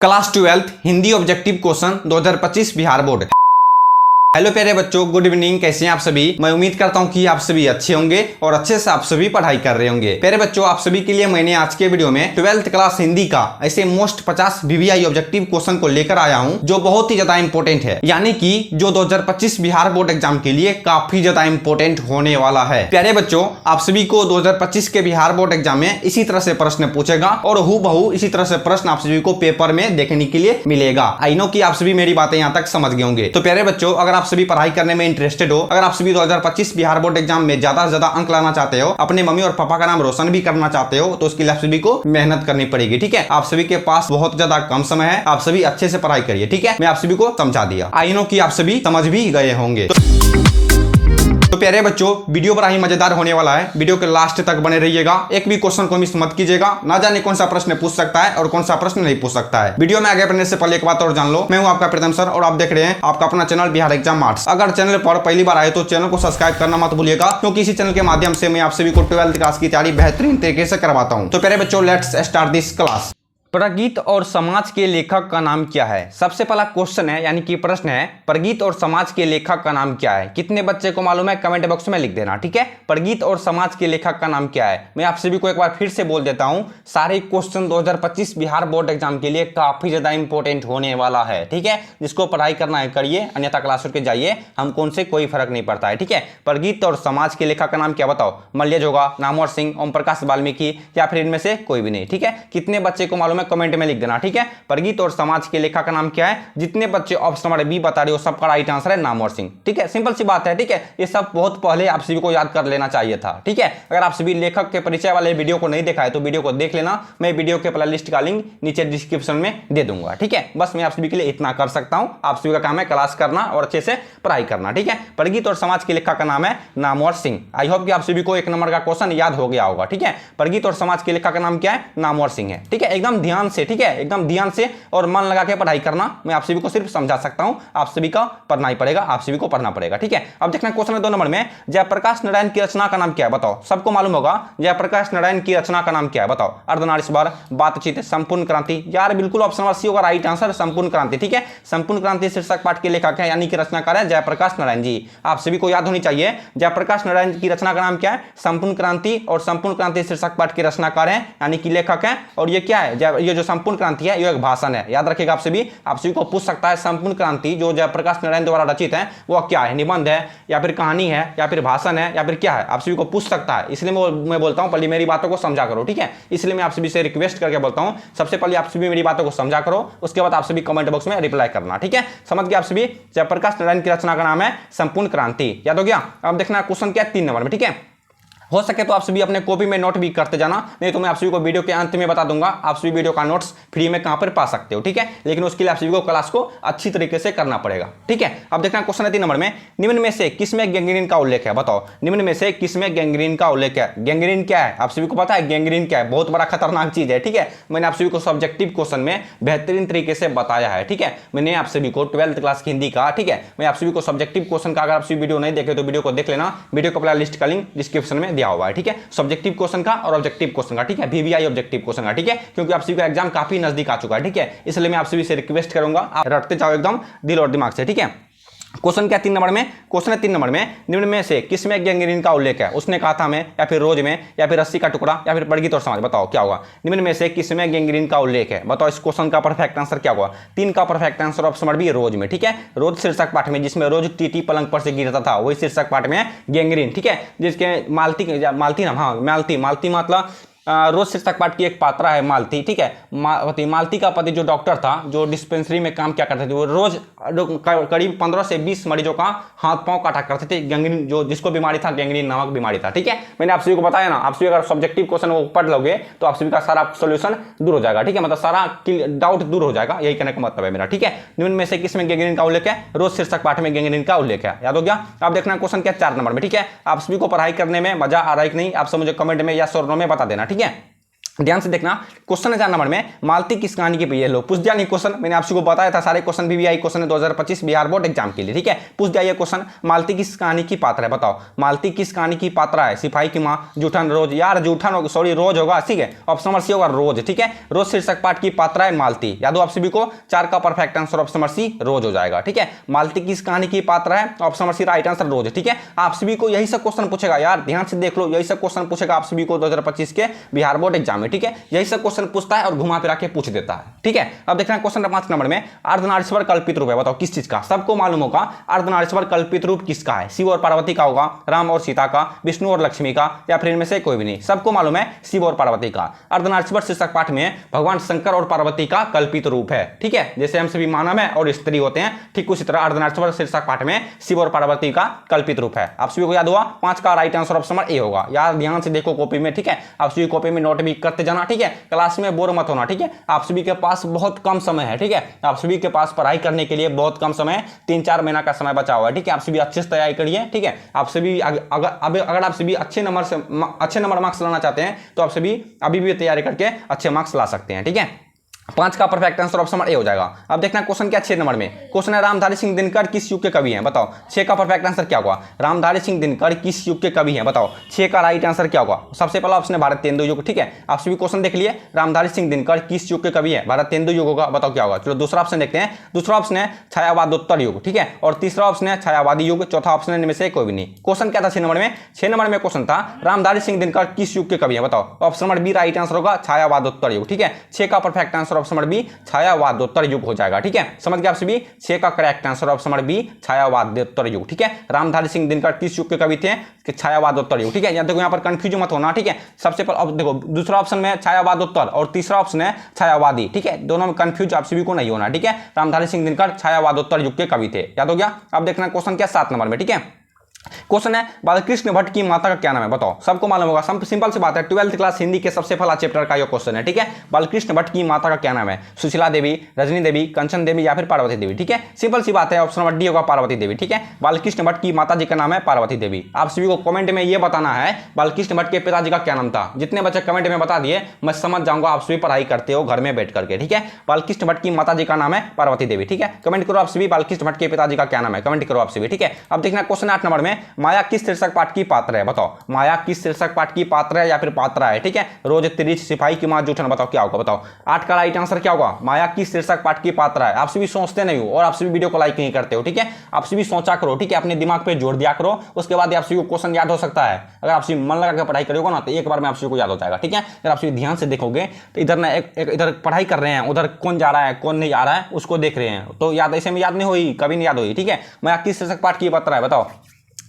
Class 12 Hindi objective question 2025 Bihar board. Hello प्यारे बच्चों, good evening. कैसे हैं आप सभी? मैं उम्मीद करता हूं कि आप सभी अच्छे होंगे और अच्छे से आप सभी पढ़ाई कर रहे होंगे। प्यारे बच्चों, आप सभी के लिए मैंने आज के वीडियो में 12th क्लास हिंदी का ऐसे मोस्ट 50 VVI ऑब्जेक्टिव क्वेश्चन को लेकर आया हूं जो बहुत ही ज्यादा इंपॉर्टेंट है, यानी कि जो 2025 बिहार बोर्ड एग्जाम के लिए काफी ज्यादा इंपॉर्टेंट होने वाला है। प्यारे बच्चों, आप सभी को 2025 के बिहार बोर्ड एग्जाम में इसी तरह से प्रश्न पूछेगा और हूबहू इसी तरह से प्रश्न आप सभी को पेपर में देखने के लिए मिलेगा। आई नो कि आप सभी मेरी बातें यहाँ तक समझ गए होंगे। तो प्यारे बच्चों, अगर आप सभी पढ़ाई करने में इंटरेस्टेड हो, अगर आप सभी 2025 बिहार बोर्ड एग्जाम में ज्यादा से ज्यादा अंक लाना चाहते हो, अपने मम्मी और पापा का नाम रोशन भी करना चाहते हो, तो उसके लिए आप सभी को मेहनत करनी पड़ेगी। ठीक है, आप सभी के पास बहुत ज्यादा कम समय है, आप सभी अच्छे से पढ़ाई करिए। ठीक है, मैं आप सभी को समझा दिया। आई नो कि आप सभी समझ भी गए होंगे। तो प्यारे बच्चों, वीडियो बड़ा ही मजेदार होने वाला है, वीडियो के लास्ट तक बने रहिएगा। एक भी क्वेश्चन को मिस मत कीजिएगा, ना जाने कौन सा प्रश्न पूछ सकता है और कौन सा प्रश्न नहीं पूछ सकता है। वीडियो में आगे बढ़ने से पहले एक बात और जान लो, मैं हूं आपका प्रीतम सर और आप देख रहे हैं आपका अपना चैनल बिहार एग्जाम मार्क्स। अगर चैनल पर पहली बार आए तो चैनल को सब्सक्राइब करना मत भूलिएगा, क्योंकि इसी चैनल के माध्यम से मैं आप सभी को 12th क्लास की तैयारी बेहतरीन तरीके से करवाता हूं। तो प्यारे बच्चों, लेट्स स्टार्ट दिस क्लास। प्रगीत और समाज के लेखक का नाम क्या है? सबसे पहला क्वेश्चन है, यानी कि प्रश्न है, प्रगीत और समाज के लेखक का नाम क्या है? कितने बच्चे को मालूम है? कमेंट बॉक्स में लिख देना। ठीक है, प्रगीत और समाज के लेखक का नाम क्या है? मैं आप सभी को एक बार फिर से बोल देता हूं, सारे क्वेश्चन 2025 बिहार बोर्ड एग्जाम के लिए काफी ज्यादा इंपॉर्टेंट होने वाला है। ठीक है, जिसको पढ़ाई करना है करिए, अन्यथा क्लास के जाइए, हमको उनसे कोई फर्क नहीं पड़ता है। ठीक है, प्रगीत और समाज के लेखक का नाम क्या बताओ? मल्यज होगा, नामवर सिंह, ओम प्रकाश वाल्मीकि, या फिर इनमें से कोई भी नहीं। ठीक है, कितने बच्चे को मालूम है? कमेंट में लिख देना। ठीक है, प्रगीत और समाज के लेखक का नाम क्या है? जितने बच्चे ऑप्शन नंबर बी बता रहे हो सबका राइट आंसर है नामवर सिंह। ठीक है, सिंपल सी बात है। ठीक है, ये सब बहुत पहले आप सभी को याद कर लेना चाहिए था। ठीक है, अगर आप सभी लेखक के परिचय वाले वीडियो को नहीं देखा है तो वीडियो को देख लेना, मैं वीडियो के प्ले लिस्ट का लिंक नीचे डिस्क्रिप्शन में दे दूंगा। ठीक है, बस मैं आप सभी के लिए इतना कर सकता हूं। आप सभी का काम है क्लास करना और अच्छे से पढ़ाई करना। ठीक है, प्रगीत और समाज के लेखक का नाम है नामवर सिंह। आई होप कि आप सभी को एक नंबर का क्वेश्चन याद हो गया होगा। ठीक है, प्रगीत और समाज के लेखक का नाम क्या है? नामवर सिंह है। ठीक है, एकदम ध्यान से, ठीक है, एकदम ध्यान से और मन लगा के पढ़ाई करना। मैं आप सभी को सिर्फ समझा सकता हूं, आप सभी का पढ़ना ही पड़ेगा, आप सभी को पढ़ना पड़ेगा। ठीक है, अब देखना क्वेश्चन है 2 नंबर में, जयप्रकाश नारायण की रचना का नाम क्या है? बताओ, सबको मालूम होगा जयप्रकाश नारायण की रचना का नाम क्या है? बताओ। अर्धनारीश्वर, बातचीत, संपूर्ण क्रांति। यार बिल्कुल ऑप्शन नंबर सी होगा राइट आंसर, संपूर्ण क्रांति। ठीक है, संपूर्ण क्रांति शीर्षक पाठ के लेखक है, यानी कि रचनाकार है जयप्रकाश नारायण जी। आप सभी को याद होनी चाहिए, जयप्रकाश नारायण की रचना का नाम क्या है? संपूर्ण क्रांति, और संपूर्ण क्रांति शीर्षक पाठ के रचनाकार है, यानी कि लेखक है। और ये क्या है? ये जो संपूर्ण क्रांति है ये एक भाषण है, याद रखिएगा। आप सभी को पूछ सकता है संपूर्ण क्रांति जो जयप्रकाश नारायण द्वारा रचित है वो क्या है? निबंध है, या फिर कहानी है, या फिर भाषण है, या फिर क्या है? आप सभी को पूछ सकता है, इसलिए मैं बोलता हूं पहले मेरी बातों को समझा करो। ठीक है, इसलिए मैं आप सभी से रिक्वेस्ट करके बोलता हूं, सबसे पहले आप सभी मेरी बातों को समझा करो, उसके बाद आप सभी कमेंट बॉक्स में रिप्लाई करना। ठीक है, समझ गए आप सभी? जयप्रकाश नारायण की रचना का नाम है संपूर्ण क्रांति। याद हो गया? अब देखना क्वेश्चन क्या है 3 नंबर में। ठीक है, हो सके तो आप सभी अपने कॉपी में नोट भी करते जाना, नहीं तो मैं आप सभी को वीडियो के अंत में बता दूंगा आप सभी वीडियो का नोट्स फ्री में कहां पर पा सकते हो। ठीक है, लेकिन उसके लिए आप सभी को क्लास को अच्छी तरीके से करना पड़ेगा। ठीक है, अब देखना क्वेश्चन है 3 नंबर में, निम्न में से किसमें गैंग्रीन का उल्लेख है? बताओ, निम्न में से किसमें गैंग्रीन का उल्लेख है? गैंग्रीन क्या है? आप सभी को पता है गैंग्रीन क्या है? बहुत बड़ा खतरनाक चीज है। ठीक है, मैंने आप सभी को सब्जेक्टिव क्वेश्चन में बेहतरीन तरीके से बताया है। ठीक है, मैंने आप सभी को 12th क्लास की हिंदी का, ठीक है, मैं आप सभी को सब्जेक्टिव क्वेश्चन का, अगर आप सभी वीडियो नहीं देखे तो वीडियो को देख लेना, वीडियो का प्ले लिस्ट का लिंक डिस्क्रिप्शन में दिया हुआ है। ठीक है, सब्जेक्टिव क्वेश्चन का और ऑब्जेक्टिव क्वेश्चन का। ठीक है, VVI ऑब्जेक्टिव क्वेश्चन का। ठीक है, क्योंकि आप सभी का एग्जाम काफी नजदीक आ चुका है। ठीक है, इसलिए मैं आप सभी से रिक्वेस्ट करूंगा आप रटते जाओ एकदम दिल और दिमाग से। ठीक है, क्वेश्चन क्या 3 नंबर में? क्वेश्चन है 3 नंबर में, निम्न में से किसमें गैंग्रीन का उल्लेख है? उसने कहा था में, या फिर रोज में, या फिर रस्सी का टुकड़ा, या फिर प्रगीत और समाज। बताओ क्या होगा? निम्न में से किसमें गैंग्रीन का उल्लेख है? बताओ, इस क्वेश्चन का परफेक्ट आंसर क्या होगा? 3 का perfect answer option number B रोज में। ठीक है, रोज शीर्षक पाठ में, जिसमें रोज टीटी पलंग पर से गिरता था, वही शीर्षक पाठ में गैंग्रीन। ठीक है, जिसके मालती नाम, हाँ मालती मतलब रोज शीर्षक पाठ की एक पात्रा है मालती। ठीक है, मालती का पति जो डॉक्टर था, जो डिस्पेंसरी में काम क्या करते थे, वो रोज करीब 15 से 20 मरीजों का हाथ पांव काटा करते थे। गैंग्रीन जो जिसको बीमारी था, गैंग्रीन नामक बीमारी था। ठीक है, मैंने आप सभी को बताया ना, आप सभी अगर सब्जेक्टिव क्वेश्चन वो पढ़ लोगे तो आप सभी का सारा सोल्यूशन दूर हो जाएगा। ठीक है, मतलब सारा डाउट दूर हो जाएगा, यही कहने का मतलब है मेरा। ठीक है, निम्न में से किसमें गैंग्रीन का उल्लेख है? रोज शीर्षक पाठ में गैंग्रीन का उल्लेख है। याद हो गया? आप देखना क्वेश्चन क्या 4 नंबर में। ठीक है, आप सभी को पढ़ाई करने में मजा आ रहा है कि नहीं, आप सब मुझे कमेंट में या शोर में बता देना। ठीक है, ध्यान से देखना, क्वेश्चन है 4 नंबर में, मालती किस कहानी की पई है। लो पूछ दिया नहीं क्वेश्चन, मैंने आपको बताया था सारे क्वेश्चन VVI क्वेश्चन है 2025 बिहार बोर्ड एग्जाम के लिए, ठीक है। पूछ दिया ये क्वेश्चन, मालती किस कहानी की पात्र है, बताओ मालती किस कहानी की पात्रा है। सिपाही की माँ, जूठन रोज, यार जूठन होगा, सॉरी रोज होगा, ठीक है। ऑप्शन नंबर सी होगा रोज, ठीक है। रोज शीर्षक पाठ की पात्रा है मालती। याद हो आप सभी को, 4 का perfect answer option number C रोज हो जाएगा, ठीक है। मालती किस कहानी की पात्रा है, option number C right answer रोज, ठीक है। आप सभी को यही सब क्वेश्चन पूछेगा यार, ध्यान से देख लो, यही सब क्वेश्चन पूछेगा आप सभी को 2025 के बिहार बोर्ड एग्जाम में, ठीक है। यही सब क्वेश्चन पूछता है और घुमा फिरा के पूछ देता है, ठीक है। अब देखना क्वेश्चन 5 नंबर में, अर्धनारीश्वर कल्पित रूप है, बताओ किस चीज का। सबको मालूम होगा अर्धनारीश्वर कल्पित रूप किसका है, शिव और पार्वती का होगा, राम और सीता का, विष्णु और लक्ष्मी का, या फिर इनमें से कोई भी नहीं। सबको मालूम है शिव और पार्वती का। अर्धनारीश्वर शीर्षक पाठ में भगवान शंकर और पार्वती का कल्पित रूप है, ठीक है। जैसे हम सभी मानव है और स्त्री होते हैं, ठीक उसी तरह अर्धनारीश्वर शीर्षक पाठ में शिव और पार्वती का कल्पित रूप है। आप सभी को याद हुआ, 5 का राइट आंसर ऑप्शन नंबर ए होगा। यार ध्यान से देखो कॉपी में, ठीक है। आप सभी कॉपी में नोट भी करते जाना, ठीक है। क्लास में बोर मत होना, ठीक है। आप सभी के पास बहुत कम समय है, ठीक है। आप सभी के पास पढ़ाई करने के लिए बहुत कम समय, 3-4 महीना का समय बचा हुआ है, ठीक है। आप सभी अच्छे से तैयारी करिए, ठीक है। आप सभी अगर आप सभी अच्छे नंबर मार्क्स लाना चाहते हैं तो आप सभी अभी भी तैयारी करके अच्छे मार्क्स ला सकते हैं, ठीक है। 5 का परफेक्ट आंसर ऑप्शन नंबर ए हो जाएगा। अब देखना क्वेश्चन क्या 6 नंबर में, क्वेश्चन है रामधारी सिंह दिनकर किस युग के कवि हैं, बताओ 6 का परफेक्ट आंसर क्या होगा। रामधारी सिंह दिनकर किस युग के कवि हैं, बताओ 6 का राइट आंसर क्या होगा। सबसे पहला ऑप्शन है भारतेंदु युग, ठीक है। आप सभी क्वेश्चन देख लिए, रामधारी सिंह दिनकर किस युग के कवि है, भारतेंदु युग होगा, बताओ क्या होगा। चलो दूसरा ऑप्शन देखते हैं। दूसरा ऑप्शन है छायावादोत्तर युग, ठीक है। और तीसरा ऑप्शन है छायावादी युग, चौथा ऑप्शन इनमें से कोई भी नहीं। क्वेश्चन क्या था 6 नंबर में, 6 नंबर में क्वेश्चन था रामधारी सिंह दिनकर किस युग के कवि है, बताओ। Option number B right answer होगा छायावादोत्तर युग, ठीक है। 6 का perfect answer option number B छायावादोत्तर युग हो जाएगा, ठीक है। समझ गए आप सभी, 6 का correct answer option number B छायावादोत्तर युग, ठीक है। रामधारी सिंह दिनकर किस युग के कवि थे, छायावादोत्तर युग, ठीक है। देखो यहाँ पर कंफ्यूज मत होना, ठीक है। सबसे पहले अब देखो दूसरा ऑप्शन में छायावादोत्तर और तीसरा ऑप्शन है छायावादी, ठीक है। दोनों में कंफ्यूज आप सभी को नहीं होना, ठीक है। रामधारी सिंह दिनकर छायावादोत्तर युग के कवि थे, याद हो गया। अब देखना क्वेश्चन क्या 7 नंबर में, ठीक है। क्वेश्चन है बालकृष्ण भट्ट की माता का क्या नाम है, बताओ। सबको मालूम होगा, सिंपल सी बात है, 12th क्लास हिंदी के सबसे पहला चैप्टर का यह क्वेश्चन है, ठीक है। बालकृष्ण भट्ट की माता का क्या नाम है, सुशीला देवी, रजनी देवी, कंचन देवी या फिर पार्वती देवी, ठीक है। सिंपल सी बात है, ऑप्शन नंबर डी होगा पार्वती देवी, ठीक है। बालकृष्ण भट्ट की माता जी का नाम है पार्वती देवी। आप सभी को कमेंट में यह बताना है बालकृष्ण भट्ट के पिताजी का क्या नाम था। जितने बच्चे कमेंट में बता दिए मैं समझ जाऊंगा आप सभी पढ़ाई करते हो घर में बैठ करके, ठीक है। बालकृष्ण भट्ट की माता जी का नाम है पार्वती देवी, ठीक है। कमेंट करो आप सभी बालकृष्ण भट्ट के पिताजी का क्या नाम है, कमेंट करो आप सभी, ठीक है। अब देखना क्वेश्चन 8 नंबर में, माया किस शीर्षक पाठ की पात्र है, बताओ। माया किस शीर्षक पाठ की पात्र है या फिर पात्रा है, ठीक है। रोज तिरिच, सिपाही की मां, जूठन, बताओ क्या होगा, बताओ। 8 का राइट आंसर क्या होगा, माया किस शीर्षक पाठ की पात्रा है। आप सभी सोचते नहीं हो और आप सभी वीडियो को लाइक नहीं करते हो, ठीक है। आप सभी सोचा करो, ठीक है। अपने दिमाग पे जोड़ दिया करो, उसके बाद आप सभी को क्वेश्चन याद हो सकता है। अगर आप सभी मन लगा के पढ़ाई करोगे ना तो एक बार में आप सभी को याद हो जाएगा, ठीक है। अगर आप सभी ध्यान से देखोगे तो इधर ना इधर पढ़ाई कर रहे हैं, उधर कौन जा रहा है कौन नहीं आ रहा है उसको देख रहे हैं, तो याद ऐसे में याद नहीं हुई, कभी नहीं याद हुई, ठीक है। माया किस शीर्षक पाठ की पात्रा है, बताओ।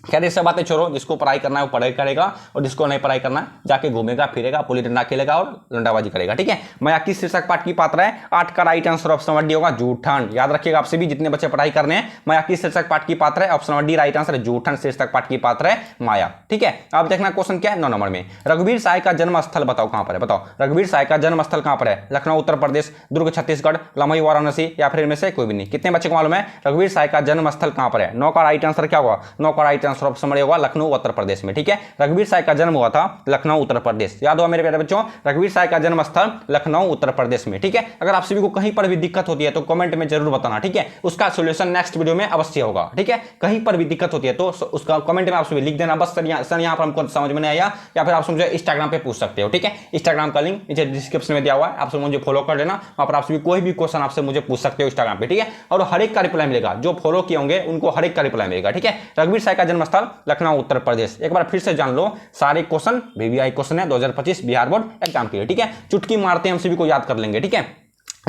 खैर ये सब बातें छोड़ो, जिसको पढ़ाई करना है वो पढ़ाई करेगा और जिसको नहीं पढ़ाई करना है जाके घूमेगा फिरेगा, पुली डंडा खेलेगा और डंडाबाजी करेगा, ठीक है। माया किस शीर्षक पाठ की पात्र है, 8 का right answer option number D होगा जूठन। याद रखिएगा आप सभी जितने बच्चे पढ़ाई करने हैं, माया किस शीर्षक पाठ की पात्र है, option number D right answer है जूठन शीर्षक पाठ की पात्र है माया, ठीक है। अब देखना क्वेश्चन क्या है 9 नंबर में, रघुवीर साय का जन्म स्थल बताओ कहां पर है, बताओ। रघुवीर साय का जन्म स्थल कहां पर है, लखनऊ उत्तर प्रदेश, दुर्ग छत्तीसगढ़, लमई वाराणसी या फिर इनमें से कोई भी नहीं। कितने बच्चे को मालूम है रघुवीर साय का जन्म स्थल कहां पर है। 9 का राइट आंसर क्या होगा, 9 का राइट आंसर ऑप्शन नंबर होगा लखनऊ उत्तर प्रदेश में, ठीक है। रघुवीर साय का जन्म हुआ था लखनऊ उत्तर प्रदेश, याद हुआ मेरे प्यारे बच्चों, रघुवीर साय का जन्म स्थल लखनऊ उत्तर प्रदेश में, ठीक है। अगर आप सभी को कहीं पर भी दिक्कत होती है तो कमेंट में जरूर बताना, ठीक है। उसका सॉल्यूशन नेक्स्ट वीडियो में अवश्य होगा, ठीक है। कहीं पर भी दिक्कत होती है तो उसका कमेंट में आप सभी लिख देना, बस सर यहाँ पर हमको समझ में नहीं आया, या फिर आप मुझे इंस्टाग्राम पे पूछ सकते हो, ठीक है। इंस्टाग्राम का लिंक नीचे डिस्क्रिप्शन में दिया हुआ है, आप मुझे फॉलो कर लेना, वहां पर आप सभी कोई भी क्वेश्चन आपसे मुझे पूछ सकते हो इंस्टाग्राम पे, ठीक है। और हर एक का रिप्लाई मिलेगा, जो फॉलो किए होंगे उनको हर एक का रिप्लाई मिलेगा, ठीक है। रघुवीर साय का जन्म स्थल लखनऊ उत्तर प्रदेश, एक बार फिर से जान लो, सारे क्वेश्चन VVI क्वेश्चन है 2025 बिहार बोर्ड एग्जाम के लिए, ठीक है। चुटकी मारते हम सभी को याद कर लेंगे, ठीक है।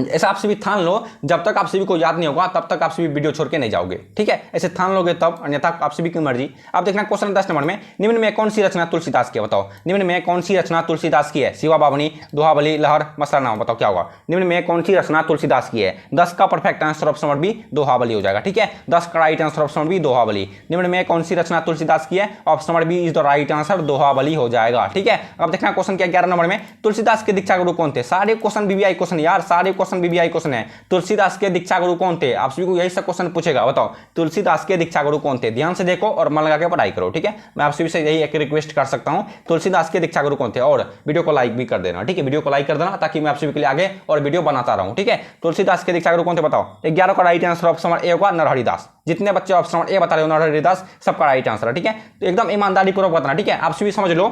ऐसा आप सभी ठान लो, जब तक आप सभी को याद नहीं होगा तब तक आप सभी वीडियो छोड़ के नहीं जाओगे, ठीक है। ऐसे ठान लोगे तब, अन्यथा आप सभी की मर्जी। अब देखना क्वेश्चन 10 नंबर में, निम्न में कौन सी रचना तुलसीदास की है, बताओ। निम्न में कौन सी रचना तुलसीदास की है, शिवा बावनी, दोहाबली, लहर, मसराना, बताओ क्या होगा। निम्न में कौन सी रचना तुलसीदास की है। 10 का perfect answer option number B Dohavali हो जाएगा, ठीक है। 10 का right answer option number B Dohavali. निम्न में कौन सी रचना तुलसीदास की है, option number B is the right answer Dohavali हो जाएगा, ठीक है। अब देखना क्वेश्चन क्या 11 नंबर में, तुलसीदास के दीक्षा गुरु कौन थे। सारे क्वेश्चन VVI क्वेश्चन यार, सारे क्वेश्चन बीबीआई क्वेश्चन है, तुलसीदास के दीक्षा गुरु कौन थे? आप सभी को यही सब क्वेश्चन पूछेगा, बताओ तुलसीदास के दीक्षा गुरु कौन थे? ध्यान से देखो और मन लगा के पढ़ाई करो, ठीक है। मैं आप सभी से यही एक रिक्वेस्ट कर सकता हूं, तुलसीदास के दीक्षा गुरु कौन थे? और वीडियो को लाइक भी कर देना, ठीक है, वीडियो को लाइक कर देना ताकि मैं आप सभी के लिए आगे और वीडियो बनाता रहूं, ठीक है। तुलसीदास के दीक्षा गुरु कौन थे बताओ? 11 का राइट आंसर ऑप्शन ए होगा नरहरिदास। जितने बच्चे ऑप्शन ए बता रहे हो नरहरिदास, सबका राइट आंसर है, ठीक है। तो एकदम ईमानदारी पूर्वक बताना, ठीक है। आप सभी समझ लो,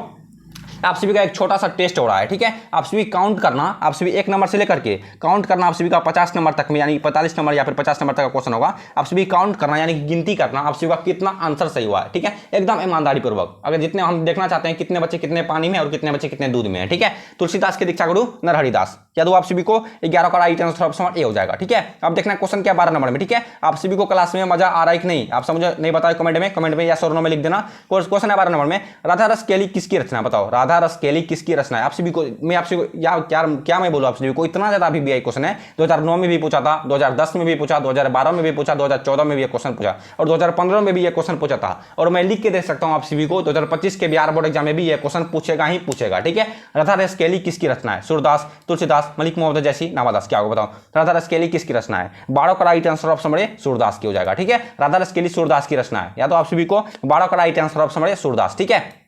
आप सभी का एक छोटा सा टेस्ट हो रहा है, ठीक है। आप सभी काउंट करना, आप सभी 1 नंबर से लेकर के काउंट करना, आप सभी का 50 नंबर तक में, यानी 45 नंबर या फिर 50 नंबर तक का क्वेश्चन होगा। आप सभी काउंट करना यानी कि गिनती करना, आप सभी का कितना आंसर सही हुआ है, ठीक है, एकदम ईमानदारी पूर्वक। अगर जितने हम देखना चाहते हैं कितने बच्चे कितने पानी में और कितने बच्चे कितने दूध में है, ठीक है। तुलसीदास के दीक्षा गुरु नरहरिदास, याद हो आप सभी को 11 का राइट आंसर ऑप्शन ए हो जाएगा, ठीक है। अब देखना क्वेश्चन क्या 12 नंबर में, ठीक है। आप सभी को क्लास में मजा आ रहा है कि नहीं? आप समझ नहीं बताओ कमेंट में या शोरों में लिख देना। क्वेश्चन है 12 नंबर में, राधा रस केली किसकी रचना? बताओ राधा रस केली किसकी रचना है? आप सभी को मैं आपसे क्या मैं बोलूं, आप सभी को इतना ज्यादा अभी भी क्वेश्चन है। 2009 में भी पूछा था, 2010 में भी पूछा, 2012 में भी पूछा, 2014 में भी एक क्वेश्चन पूछा और 2015 में भी ये क्वेश्चन पूछा था। और मैं लिख के दे सकता हूं आप सभी को 2025 के बिहार बोर्ड एग्जाम में भी ये क्वेश्चन पूछेगा ही पूछेगा, ठीक है। राधा रस केली किसकी रचना है? सूरदास, तुलसीदास, मलिक मोहम्मद जैसी, नामादास, क्या होगा बताओ? राधा रस केली किसकी रचना है? 12 का राइट आंसर ऑप्शन बड़े सूरदास की हो जाएगा, ठीक है। राधा रस केली सूरदास की रचना है, या तो आप सभी को 12 का राइट आंसर ऑप्शन बड़े सूरदास, ठीक है।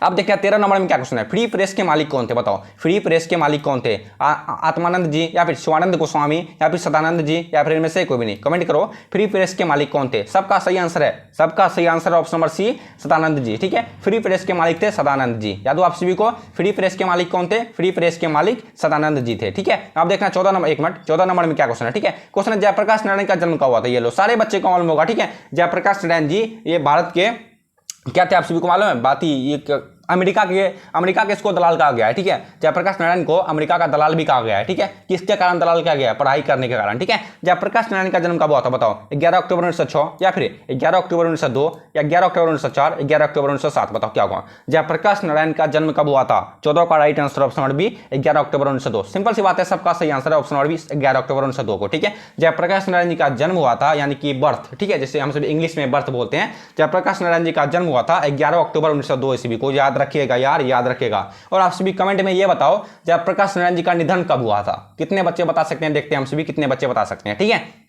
अब देखते हैं 13 नंबर में क्या क्वेश्चन है, फ्री प्रेस के मालिक कौन थे? बताओ फ्री प्रेस के मालिक कौन थे? आत्मानंद जी या फिर शिवानंद गोस्वामी या फिर सदानंद जी या फिर इनमें से कोई भी नहीं, कमेंट करो। फ्री प्रेस के मालिक कौन थे? सबका सही आंसर है, सबका सही answer option number C Sadanand ji, ठीक है। फ्री प्रेस के मालिक थे सदानंद जी, याद हो आप सभी को? फ्री प्रेस के मालिक कौन थे? फ्री प्रेस के मालिक सदानंद जी थे, ठीक है। अब देखना 14 नंबर, 1 मिनट, 14 नंबर में क्या क्वेश्चन है, ठीक है। क्वेश्चन है जयप्रकाश नारायण का जन्म कब हुआ था? ये लो सारे बच्चे को मालूम होगा, ठीक है। जयप्रकाश नारायण जी ये भारत के क्या थे आप सभी को मालूम है? बात ही ये अमेरिका के इसको दलाल कहा गया है, ठीक है। जयप्रकाश नारायण को अमेरिका का दलाल भी कहा गया है, ठीक है। किसके कारण दलाल कहा गया है? पढ़ाई करने के कारण, ठीक है। जयप्रकाश नारायण का जन्म कब हुआ था? बताओ 11 अक्टूबर 1906 या फिर 11 अक्टूबर 1902 या 11 अक्टूबर 1904, 11 अक्टूबर 1907, बताओ क्या होगा? जयप्रकाश नारायण का जन्म कब हुआ था? 14 का right answer option number B 11 अक्टूबर 1902। सिंपल सी बात है, सबका सही आंसर है ऑप्शन नंबर बी 11 अक्टूबर 1902 को, ठीक है। जयप्रकाश नारायण जी का जन्म हुआ था यानी कि बर्थ, ठीक है, जैसे हम सभी इंग्लिश में बर्थ बोलते हैं। जयप्रकाश नारायण जी का जन्म हुआ था 11 अक्टूबर 1902 ईस्वी को, याद रखिएगा यार, याद रखेगा। और आप सभी कमेंट में ये बताओ जयप्रकाश नारायण जी का निधन कब हुआ था? कितने बच्चे बता सकते हैं? देखते हैं हम सभी कितने बच्चे बता सकते हैं, ठीक है।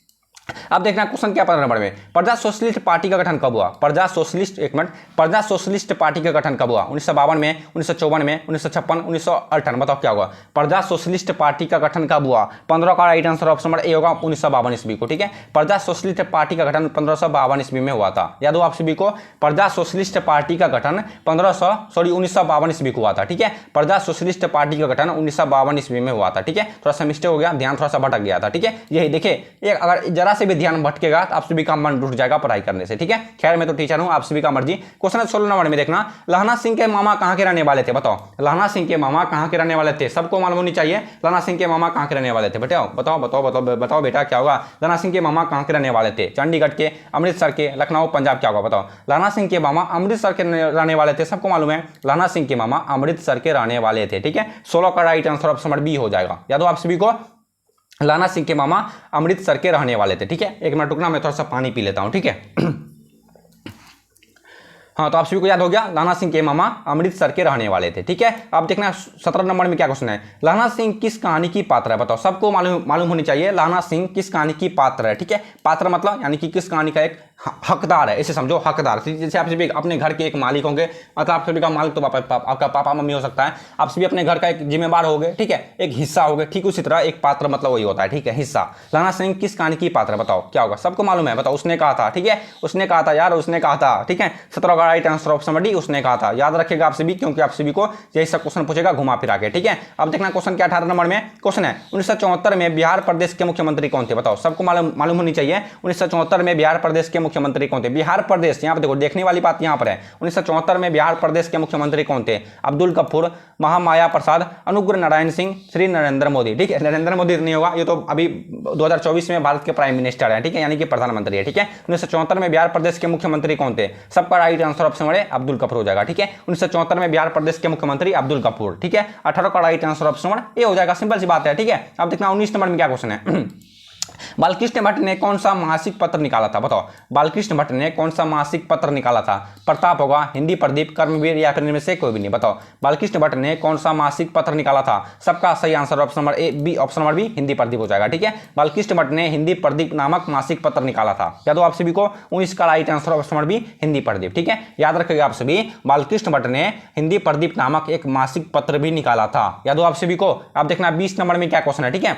अब देखना क्वेश्चन क्या 15 नंबर में, प्रजा सोशलिस्ट पार्टी का गठन कब हुआ? प्रजा सोशलिस्ट, एक मिनट, प्रजा सोशलिस्ट पार्टी का गठन कब हुआ? 1952 में, 1954 में, 1956, 1958, बताओ क्या हुआ? प्रजा सोशलिस्ट पार्टी का गठन कब हुआ? 15 का राइट आंसर ऑप्शन नंबर ए होगा 1952 ईस्वी को, ठीक है। प्रजा सोशलिस्ट पार्टी का गठन 1552 ईस्वी में हुआ था, याद हो आप सभी को? प्रजा सोशलिस्ट पार्टी का गठन 1952 ईस्वी को हुआ था, ठीक है। प्रजा सोशलिस्ट पार्टी का गठन 1952 ईस्वी में हुआ था, ठीक है। थोड़ा सा मिस्टेक हो गया, ध्यान थोड़ा सा भटक गया था, ठीक है। यही देखिए, एक अगर जरा से भी ध्यान भटकेगा तो आप सभी का मन उठ जाएगा पढ़ाई करने से, ठीक है। खैर मैं तो टीचर हूं, आप सभी का मर्जी। क्वेश्चन 16 नंबर में देखना, लहना सिंह के मामा कहां के रहने वाले थे? बताओ लहना सिंह के मामा कहां के रहने वाले थे? सबको मालूम होनी चाहिए लहना सिंह के मामा कहां के रहने वाले थे। बताओ बताओ बताओ बताओ बताओ बेटा क्या होगा? लहना सिंह के मामा कहां के रहने वाले थे? चंडीगढ़ के, अमृतसर के, लखनऊ, पंजाब, क्या होगा? बताओ। लहना सिंह के मामा अमृतसर के रहने वाले थे, सबको मालूम है लहना सिंह के मामा अमृतसर के रहने वाले थे, ठीक है। 16 का right answer option number B हो जाएगा, याद हो आप सभी को? लहना सिंह के मामा अमृतसर के रहने वाले थे, ठीक है। एक मिनट रुकना, मैं थोड़ा सा पानी पी लेता हूं, ठीक है। हाँ, तो आप सभी को याद हो गया लहना सिंह के मामा अमृतसर के रहने वाले थे, ठीक है। अब देखना 17 नंबर में क्या क्वेश्चन है, लहना सिंह किस कहानी की पात्र है? बताओ, सबको मालूम होनी चाहिए लहना सिंह किस कहानी की पात्र है, ठीक है। पात्र मतलब यानी कि किस कहानी का एक हकदार है, ऐसे समझो, हकदार। जैसे आप सभी अपने घर के एक मालिक होंगे, मतलब आप सभी का मालिक तो आपका पापा मम्मी हो सकता है, आप सभी अपने घर का एक जिम्मेदार होगे, ठीक है, एक हिस्सा होगे, ठीक उसी तरह एक पात्र मतलब वही होता है, ठीक है, हिस्सा। लहना सिंह किस कहानी की पात्र है? बताओ क्या होगा? सबको मालूम है, बताओ। उसने कहा था, ठीक है, उसने कहा था यार, उसने कहा था, ठीक है। 17 का right answer option number D उसने कहा था, याद रखेगा आप सभी, क्योंकि आप सभी को यही सब क्वेश्चन पूछेगा घुमा फिरा के, ठीक है। अब देखना क्वेश्चन क्या 18 नंबर में क्वेश्चन है, 1974 में बिहार प्रदेश के मुख्यमंत्री कौन थे? बताओ, सबको मालूम होनी चाहिए 1974 में बिहार प्रदेश के मुख्यमंत्री कौन थे? बिहार प्रदेश, यहाँ पर देखो, देखने वाली बात यहाँ पर है, 1974 में बिहार प्रदेश के मुख्यमंत्री कौन थे? अब्दुल गफूर, महामाया प्रसाद, अनुग्रह नारायण सिंह, श्री नरेंद्र मोदी, ठीक है। नरेंद्र मोदी नहीं होगा, ये तो अभी 2024 में भारत के प्राइम मिनिस्टर है, ठीक है, यानी कि प्रधानमंत्री है, ठीक है। 1974 में बिहार प्रदेश के मुख्यमंत्री कौन थे? सबका राइट आंसर ऑप्शन में अब्दुल गफूर हो जाएगा, ठीक है। 1974 में बिहार प्रदेश के मुख्यमंत्री अब्दुल गफूर, ठीक है। 18 का राइट आंसर ऑप्शन ए हो जाएगा, सिंपल सी बात है, ठीक है। अब देखना 19 नंबर में क्या क्वेश्चन है बालकृष्ण भट्ट ने कौन सा मासिक पत्र निकाला था? बताओ, बालकृष्ण भट्ट ने कौन सा मासिक पत्र निकाला था? प्रताप होगा, हिंदी प्रदीप, कर्मवीर या फिर इनमें से कोई भी नहीं। बताओ, बालकृष्ण भट्ट ने कौन सा मासिक पत्र निकाला था? सबका सही answer option number A B, option number B Hindi Pradeep हो जाएगा। ठीक है, बालकृष्ण भट्ट ने हिंदी प्रदीप नामक मासिक पत्र निकाला था। याद हो आप सभी को? 19 का right answer option number B Hindi Pradeep. ठीक है, याद रखिएगा आप सभी, बालकृष्ण भट्ट ने हिंदी प्रदीप नामक एक मासिक पत्र भी निकाला था। याद हो आप सभी को? अब देखना 20 नंबर में क्या क्वेश्चन है। ठीक है,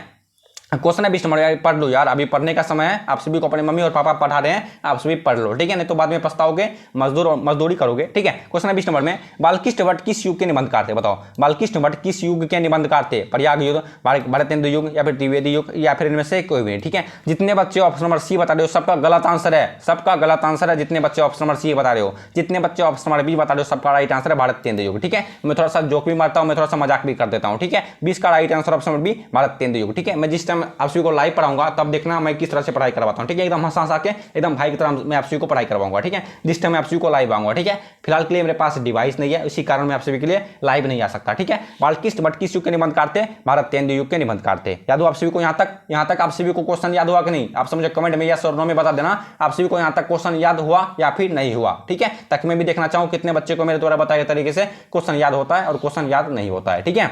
क्वेश्चन है 20 नंबर, यार पढ़ लो यार, अभी पढ़ने का समय है। आप सभी को अपने मम्मी और पापा पढ़ा रहे हैं, आप सभी पढ़ लो। ठीक है, नहीं तो बाद में पछताओगे, मजदूरी करोगे। ठीक है, क्वेश्चन है 20 नंबर में, बालकृष्ण भट्ट किस युग के निबंधकार थे? बताओ, बालकृष्ण भट्ट किस युग के निबंधकार थे? प्रयाग युग, भरतेंद्र युग या फिर द्विवेदी युग या फिर इनमें से कोई भी। ठीक है, जितने बच्चे ऑप्शन नंबर सी बता रहे हो सबका गलत आंसर है, सबका गलत आंसर है। जितने बच्चे ऑप्शन नंबर सी बता रहे हो, जितने बच्चे ऑप्शन नंबर बी बता रहे हो, सबका राइट आंसर है भारतेंद्र युग। ठीक है, मैं थोड़ा सा जोक भी मारता हूँ, मैं थोड़ा सा मजाक भी कर देता हूँ। ठीक है, 20 का right answer option number B Bharatendra युग। ठीक है, मैं जिस टाइम आप सभी को लाइव पढ़ाऊंगा तब देखना मैं किस तरह से पढ़ाई करवाता हूं। ठीक है, एकदम हंसा हंसा के एकदम भाई की तरह मैं आप सभी को पढ़ाई करवाऊंगा। ठीक है, जिस टाइम मैं आप सभी को लाइव आऊंगा। ठीक है, फिलहाल के लिए मेरे पास डिवाइस नहीं है, इसी कारण मैं आप सभी के लिए लाइव नहीं आ सकता। ठीक है, बालकृष्ण भट्ट किस युग के निबंधकार थे? भारतेंद्र युग के निबंधकार थे। याद हो आप सभी को? यहां तक आप सभी को क्वेश्चन याद हुआ कि नहीं? आप मुझे कमेंट में यस और नो में बता देना आप सभी को यहां तक क्वेश्चन याद हुआ या फिर नहीं हुआ। ठीक है, ताकि मैं भी देखना चाहूं कितने बच्चे को मेरे द्वारा बताए गए तरीके से क्वेश्चन याद होता है और क्वेश्चन याद नहीं होता है। ठीक है,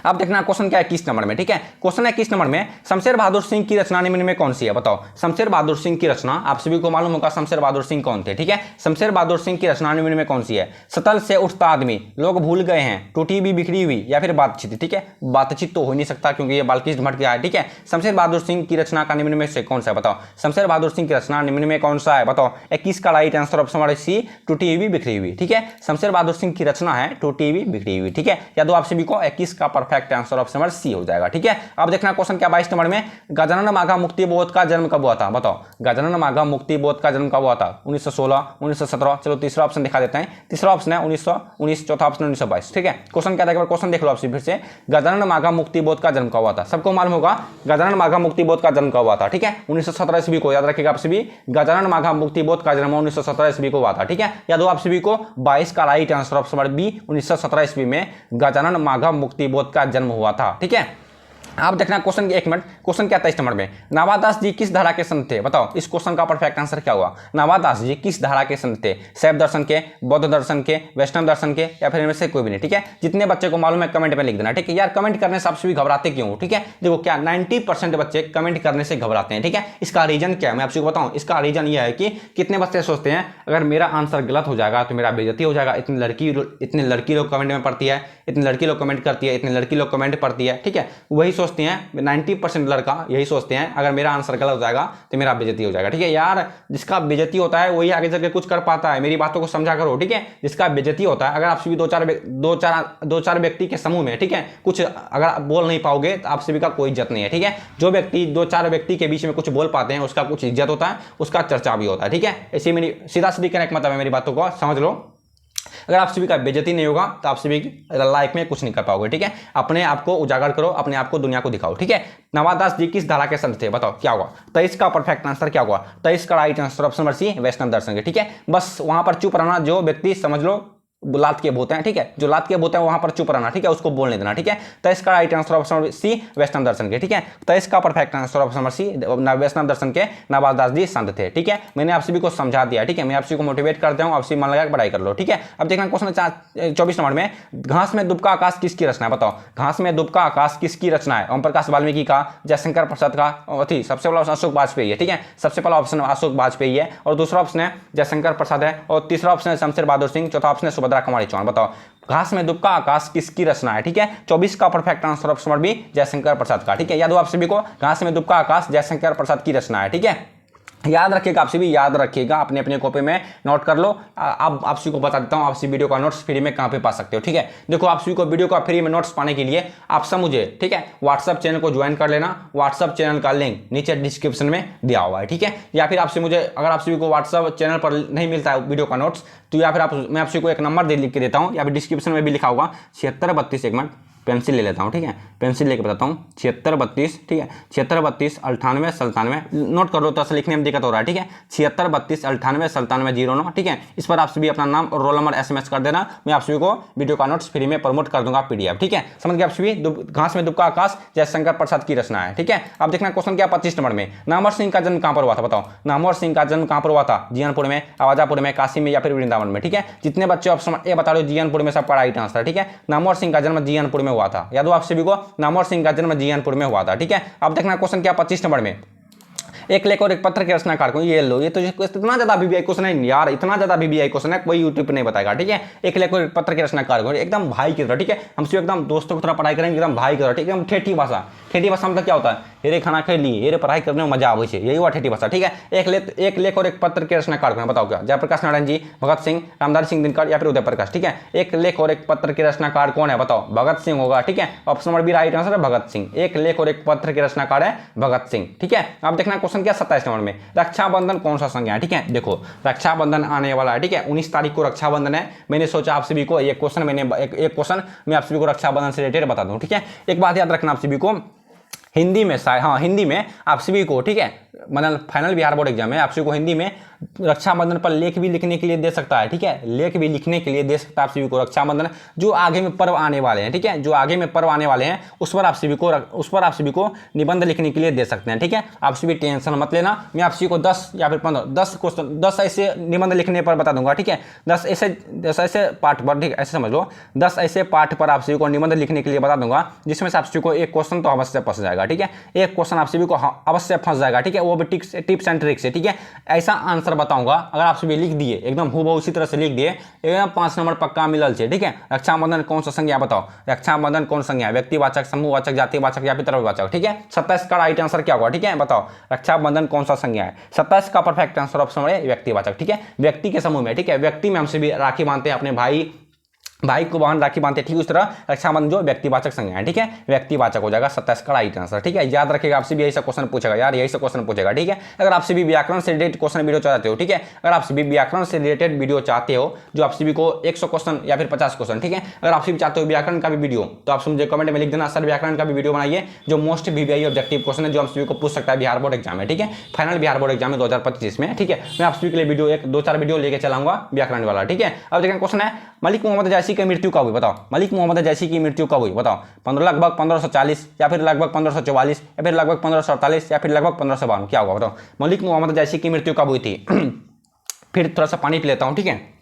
अब देखना क्वेश्चन क्या है 21 नंबर में। ठीक है, क्वेश्चन है 21 नंबर में, शमशेर बहादुर सिंह की रचना निम्न में कौन सी है? बताओ, शमशेर बहादुर सिंह की रचना, आप सभी को मालूम होगा शमशेर बहादुर सिंह कौन थे। ठीक है, शमशेर बहादुर सिंह की रचना निम्न में कौन सी है? सतल से उठता आदमी, लोग भूल गए हैं, टूटी भी बिखरी हुई या फिर बातचीत। ठीक है, बातचीत तो हो नहीं सकता क्योंकि ये बालकृष्ण भट्ट का है। ठीक है, शमशेर बहादुर सिंह की रचना का निम्न में से कौन सा है? बताओ, शमशेर बहादुर सिंह की रचना निम्न में कौन सा है? बताओ, 21 का right answer option number C टूटी हुई बिखरी हुई। ठीक है, शमशेर बहादुर सिंह की रचना है टूटी हुई बिखरी हुई। ठीक है, याद हो आप सभी को? 21 का perfect answer option number C हो जाएगा। ठीक है, अब देखना क्वेश्चन क्या 22 नंबर में, गजानन माघा मुक्ति बोध का जन्म कब हुआ था? बताओ, गजानन माघा मुक्ति बोध का जन्म कब हुआ था? 1916, 1917। चलो तीसरा ऑप्शन दिखा देते हैं। तीसरा ऑप्शन है 1919, चौथा ऑप्शन 1922। ठीक है, क्वेश्चन क्या था? क्वेश्चन देख लो आप फिर से, गजानन माघा मुक्ति बोध का जन्म कब हुआ था? सबको मालूम होगा गजानन माघा मुक्ति बोध का जन्म कब हुआ था। ठीक है, 1917 ईस्वी को, याद रखिएगा आप सभी, गजानन माघा मुक्ति बोध का जन्म 1917 ईस्वी को हुआ था। ठीक है, याद हो आप सभी को? 22 का right answer option number B 1917 ईस्वी में गजानन माघा मुक्ति बोध का जन्म हुआ था। ठीक है, आप देखना क्वेश्चन, एक मिनट, क्वेश्चन क्या 23 नंबर में, नावादास जी किस धारा के संत थे? बताओ, इस क्वेश्चन का परफेक्ट आंसर क्या हुआ? नावादास जी किस धारा के संत थे? शैव दर्शन के, बौद्ध दर्शन के, वैष्णव दर्शन के या फिर इनमें से कोई भी नहीं। ठीक है, जितने बच्चे को मालूम है कमेंट में लिख देना। ठीक है यार, कमेंट करने से आप सभी घबराते क्यों? ठीक है, देखो क्या 90% बच्चे कमेंट करने से घबराते हैं। ठीक है, इसका रीजन क्या है मैं आप सभी को बताऊं। इसका रीजन यह है कि कितने बच्चे सोचते हैं अगर मेरा आंसर गलत हो जाएगा तो मेरा बेइज्जती हो जाएगा। इतनी लड़की लोग कमेंट में पढ़ती है, इतनी लड़की लोग कमेंट करती है, इतनी लड़की लोग कमेंट पढ़ती है। ठीक है, वही सोचते हैं 90% लड़का यही सोचते हैं अगर मेरा आंसर गलत हो जाएगा तो मेरा बेइज्जती हो जाएगा। ठीक है यार, जिसका बेइज्जती होता है वही आगे चलकर कुछ कर पाता है। मेरी बातों को समझा करो। ठीक है, जिसका बेइज्जती होता है, अगर आप सभी दो चार व्यक्ति के समूह में, ठीक है, कुछ अगर आप बोल नहीं पाओगे तो आप सभी का कोई इज्जत नहीं है। ठीक है, जो व्यक्ति 2-4 व्यक्ति के बीच में कुछ बोल पाते हैं उसका कुछ इज्जत होता है, उसका चर्चा भी होता है। ठीक है, ऐसे मेरी सीधा सीधी कहने का मतलब है, मेरी बातों को समझ लो। अगर आप सभी का बेइज्जती नहीं होगा तो आप सभी लाइफ में कुछ नहीं कर पाओगे। ठीक है, अपने आप को उजागर करो, अपने आप को दुनिया को दिखाओ। ठीक है, नवादास जी किस धारा के संत थे? बताओ क्या हुआ? 23 का परफेक्ट आंसर क्या हुआ? 23 का right answer option number C वैष्णव दर्शन के। ठीक है, बस वहां पर चुप रहना, जो व्यक्ति समझ लो लात के भूत हैं। ठीक है, जो लात के भूत हैं वहां पर चुप रहना। ठीक है, उसको बोलने देना। ठीक है, 23 का right answer option number C वैष्णव दर्शन के। ठीक है, 23 का perfect answer option number C वैष्णव दर्शन के नवादास जी संत थे। ठीक है, मैंने आप सभी को समझा दिया। ठीक है, मैं आप सभी को मोटिवेट करता हूं, आप सभी मन लगा पढ़ाई कर लो। ठीक है, अब देखना क्वेश्चन 24 नंबर में, घास में दुबका आकाश किसकी रचना है? बताओ, घास में दुबका आकाश किसकी रचना है? ओम प्रकाश वाल्मीकि का, जयशंकर प्रसाद का, सबसे पहला ऑप्शन अशोक वाजपेयी है। ठीक है, सबसे पहला ऑप्शन अशोक वाजपेयी है और दूसरा ऑप्शन है जयशंकर प्रसाद है और तीसरा ऑप्शन है शमशेर बहादुर सिंह, चौथा ऑप्शन है सुभद्रा कुमारी चौहान। बताओ, घास में दुबका आकाश किसकी रचना है? ठीक है, 24 का perfect answer option number B Jaishankar Prasad का। ठीक है, याद हो आप सभी को? घास में दुबका आकाश जयशंकर प्रसाद की रचना है। ठीक है, याद रखिएगा, आप सभी याद रखिएगा, अपने अपने कॉपी में नोट कर लो। अब आप सभी को बता देता हूं आप सभी वीडियो का नोट्स फ्री में कहां पे पा सकते हो। ठीक है, देखो आप सभी को वीडियो का फ्री में नोट्स पाने के लिए आप सब मुझे, ठीक है, व्हाट्सएप चैनल को ज्वाइन कर लेना। व्हाट्सएप चैनल का लिंक नीचे डिस्क्रिप्शन में दिया हुआ है। ठीक है, या फिर आपसे मुझे अगर आप सभी को व्हाट्सएप चैनल पर नहीं मिलता है वीडियो का नोट्स तो या फिर मैं आप सभी को एक नंबर लिख के देता हूँ या फिर डिस्क्रिप्शन में भी लिखा होगा 7632 एक मिनट पेंसिल ले लेता हूँ, ठीक है, पेंसिल लेके बताता हूँ। 76 32, ठीक है, 76 32 98 97, नोट कर लो तो असल लिखने में दिक्कत हो रहा है, ठीक है। 76 32 98 97 09, ठीक है। इस पर आप सभी अपना नाम और रोल नंबर SMS कर देना, मैं आप सभी को वीडियो का नोट्स फ्री में प्रमोट कर दूंगा PDF, ठीक है। समझ गए आप सभी। घास में दुबका आकाश जयशंकर प्रसाद की रचना है, ठीक है। अब देखना क्वेश्चन क्या 25 नंबर में, नामवर सिंह का जन्म कहां पर हुआ था, बताओ। नामवर सिंह का जन्म कहां पर हुआ था? जीयनपुर में, आवाजापुर में, काशी में या फिर वृंदावन में, ठीक है। जितने बच्चे ऑप्शन ए बता रहे हो जीयनपुर में, सबका राइट आंसर, ठीक है। नामवर सिंह का जन्म जीयनपुर में हुआ था, याद हो आप सभी को, नामवर सिंह का जन्म जीयनपुर में हुआ था, ठीक है। अब देखना क्वेश्चन क्या 25 नंबर में, एक लेख और एक पत्र के रचनाकार को, ये लो, ये तो इतना ज्यादा बीबीआई क्वेश्चन है यार, इतना ज्यादा बीबीआई क्वेश्चन है, कोई यूट्यूब पे नहीं बताएगा, ठीक है। एक लेख और एक पत्र के रचनाकार को, एकदम भाई की तरह, ठीक है। हम सिर्फ एकदम दोस्तों की तरह पढ़ाई करेंगे, एकदम भाई की तरह, ठीक है। एकदम ठेठी भाषा, ठेठी भाषा मतलब क्या होता है, हेरे खाना खा लिए, हेरे पढ़ाई करने में मजा आवे, यही हुआ ठेठी भाषा, ठीक है। एक लेख और एक पत्र के रचनाकार को, बताओ क्या, जयप्रकाश नारायण जी, भगत सिंह, रामधारी सिंह दिनकर या फिर उदय प्रकाश, ठीक है। एक लेख और एक पत्र के रचनाकार कौन है, बताओ। भगत सिंह होगा, ठीक है। Option number B right answer है भगत सिंह। एक लेख और एक पत्र के रचनाकार है भगत सिंह, ठीक है। अब देखना क्वेश्चन क्या 27 नंबर में, रक्षाबंधन कौन सा संज्ञा है, ठीक है। देखो रक्षाबंधन आने वाला है, ठीक है। 19 तारीख को रक्षाबंधन है। मैंने सोचा आप सभी को एक क्वेश्चन मैं आप सभी को रक्षाबंधन से रिलेटेड बता दूं, ठीक है। एक बात याद रखना आप सभी को, हिंदी में हाँ हिंदी में आप सभी को, ठीक है, मतलब फाइनल बिहार बोर्ड एग्जाम है, आप सभी को हिंदी में रक्षाबंधन पर लेख भी लिखने के लिए दे सकता है, ठीक है। लेख भी लिखने के लिए दे सकता है आप सभी को। रक्षाबंधन जो आगे में पर्व आने वाले हैं, ठीक है, जो आगे में पर्व आने वाले हैं उस पर आप सभी को निबंध लिखने के लिए दे सकते हैं, ठीक है। आप सभी टेंशन मत लेना, मैं आप सभी को 10 या फिर 15 10 क्वेश्चन 10 ऐसे निबंध लिखने पर बता दूंगा, ठीक है। 10 ऐसे पाठ पर, ठीक है, ऐसे समझ लो, 10 ऐसे पाठ पर आप सभी को निबंध लिखने के लिए बता दूंगा, जिसमें से आप सभी को एक क्वेश्चन तो अवश्य फंस जाएगा, ठीक है। एक क्वेश्चन आप सभी को अवश्य फंस जाएगा, ठीक है, वो भी टिप्स एंड ट्रिक्स से, ठीक है। ऐसा आंसर बताऊंगा, अगर आप सभी लिख दिए एकदम हूबहू उसी तरह से लिख दिए, एकदम 5 नंबर पक्का मिलल से, ठीक है। रक्षाबंधन कौन सा संज्ञा, बताओ। रक्षाबंधन कौन संज्ञा है, व्यक्तिवाचक, समूहवाचक, जातिवाचक या फिर तरहवाचक, ठीक है। 27 का राइट आंसर क्या होगा, ठीक है, बताओ। रक्षाबंधन कौन सा संज्ञा है, 27 का परफेक्ट आंसर ऑप्शन है व्यक्तिवाचक, ठीक है। व्यक्ति के समूह में, ठीक है, व्यक्ति में हम सभी राखी बांधते हैं, अपने भाई को बहन राखी बांधते, ठीक उस तरह रक्षाबंधन जो व्यक्तिवाचक संज्ञा है, ठीक है, व्यक्तिवाचक हो जाएगा 27 का राइट आंसर, ठीक है। याद रखिएगा, आपसे भी यही सब क्वेश्चन पूछेगा यार, यही सब क्वेश्चन पूछेगा, ठीक है। अगर आपसे भी व्याकरण से रिलेटेड क्वेश्चन वीडियो चाहते हो, ठीक है, अगर आपसे भी व्याकरण से रिलेटेड वीडियो चाहते हो जो आप सभी को 100 क्वेश्चन या फिर 50 क्वेश्चन, ठीक है, अगर आप सभी चाहते हो व्याकरण का भी वीडियो तो आप मुझे कमेंट में लिख देना, सर व्याकरण का भी वीडियो बनाइए, जो मोस्ट बीबीआई ऑब्जेक्टिव क्वेश्चन है, जो आप सभी को पूछ सकता है बिहार बोर्ड एग्जाम में, ठीक है, फाइनल बिहार बोर्ड एग्जाम में 2025 में, ठीक है। मैं आप सभी के लिए वीडियो 2-4 वीडियो लेके चलाऊंगा व्याकरण वाला, ठीक है। अब देखिए क्वेश्चन है, मलिक मोहम्मद जैसी की मृत्यु कब हुई, बताओ। मलिक मोहम्मद जैसी की मृत्यु कब हुई, बताओ। लगभग 1540 या फिर लगभग 1544 या फिर लगभग 1548 या फिर लगभग 1552, क्या होगा, बताओ। मलिक मोहम्मद जैसी की मृत्यु कब हुई थी? फिर थोड़ा सा पानी पी लेता हूं, ठीक है।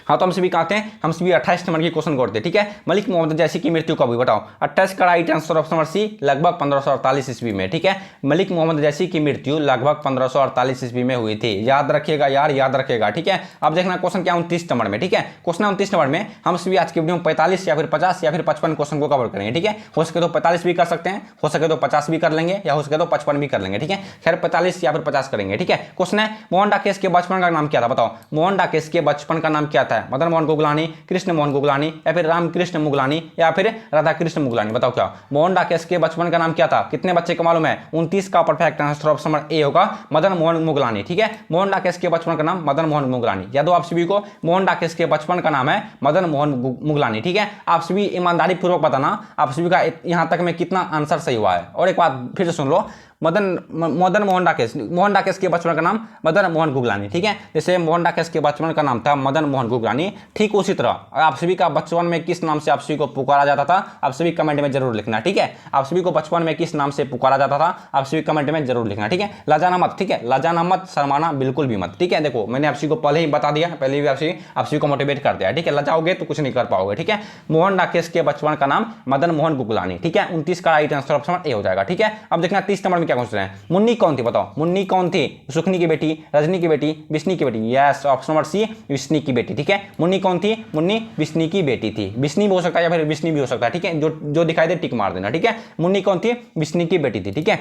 हाँ, तो हम सभी कहते हैं, हम सभी 28 नंबर की क्वेश्चन करते हैं, ठीक है। मलिक मोहम्मद जैसी की मृत्यु कब हुई, बताओ। 28 का right answer option number C, लगभग 1548 ईस्वी में, ठीक है। मलिक मोहम्मद जैसी की मृत्यु लगभग 1548 ईस्वी में हुई थी, याद रखिएगा यार, याद रखिएगा, ठीक है। अब देखना क्वेश्चन क्या 29 नंबर में, ठीक है। क्वेश्चन 29 नंबर में हम सभी आज की वीडियो में 45 या फिर 50 या फिर 55 क्वेश्चन को कवर करेंगे, ठीक है। हो सके तो 45 भी कर सकते हैं, हो सके तो 50 भी कर लेंगे, या हो सके तो 55 भी कर लेंगे, ठीक है। खैर 45 या फिर 50 करेंगे, ठीक है। क्वेश्चन है, मोहन डाकेश के बचपन का नाम क्या था, बताओ। मोहन डाकेश के बचपन का नाम क्या था? मदन मोहन गोगलानी, कृष्ण मोहन गोगलानी या फिर रामकृष्ण मुगलानी या फिर राधा कृष्ण मुगलानी, बताओ क्या। मोहन डाकेश के बचपन का नाम क्या था? कितने बच्चे को मालूम है? 29 का परफेक्ट आंसर ऑप्शन नंबर ए होगा, मदन मोहन मुगलानी, ठीक है। मोहन डाकेश के बचपन का नाम मदन मोहन मुगलानी, याद हो आप सभी को, मोहन डाकेश के बचपन का नाम है मदन मोहन मुगलानी, ठीक है। आप सभी ईमानदारी पूर्वक बताना आप सभी का यहां तक में कितना आंसर सही हुआ है। और एक बात फिर से सुन लो, मदन मोहन डाकेश के बचपन का नाम मदन मोहन गुगलानी, ठीक है। जैसे मोहन डाकेश के बचपन का नाम था मदन मोहन गुगलानी, ठीक उसी तरह आप सभी का बचपन में किस नाम से आप सभी को पुकारा जाता था, आप सभी कमेंट में जरूर लिखना, ठीक है। आप सभी को बचपन में किस नाम से पुकारा जाता था, आप सभी कमेंट में जरूर लिखना, ठीक है। लजाना मत, ठीक है, लजाना मत, शर्माना बिल्कुल भी मत, ठीक है। देखो मैंने आप सभी को पहले ही बता दिया, पहले भी आप सभी को मोटिवेट कर दिया, ठीक है। लजाओगे तो कुछ नहीं कर पाओगे, ठीक है। मोहन डाकेश के बचपन का नाम मदन मोहन गुगलानी, ठीक है। 29 का राइट आंसर ऑप्शन ए हो जाएगा, ठीक है। अब देखना 30 नंबर में क्या क्वेश्चन है, मुन्नी कौन थी, बताओ। मुन्नी कौन थी? सुखनी की बेटी, रजनी की बेटी, विष्णु की बेटी, yes option number C, Vishnu की बेटी, ठीक है। मुन्नी कौन थी? मुन्नी विष्णु की बेटी थी, विष्णु भी हो सकता है या फिर विष्णु भी हो सकता है, ठीक है। जो दिखाई दे टिक मार देना, ठीक है। मुन्नी कौन थी? विष्णु की बेटी थी, ठीक है।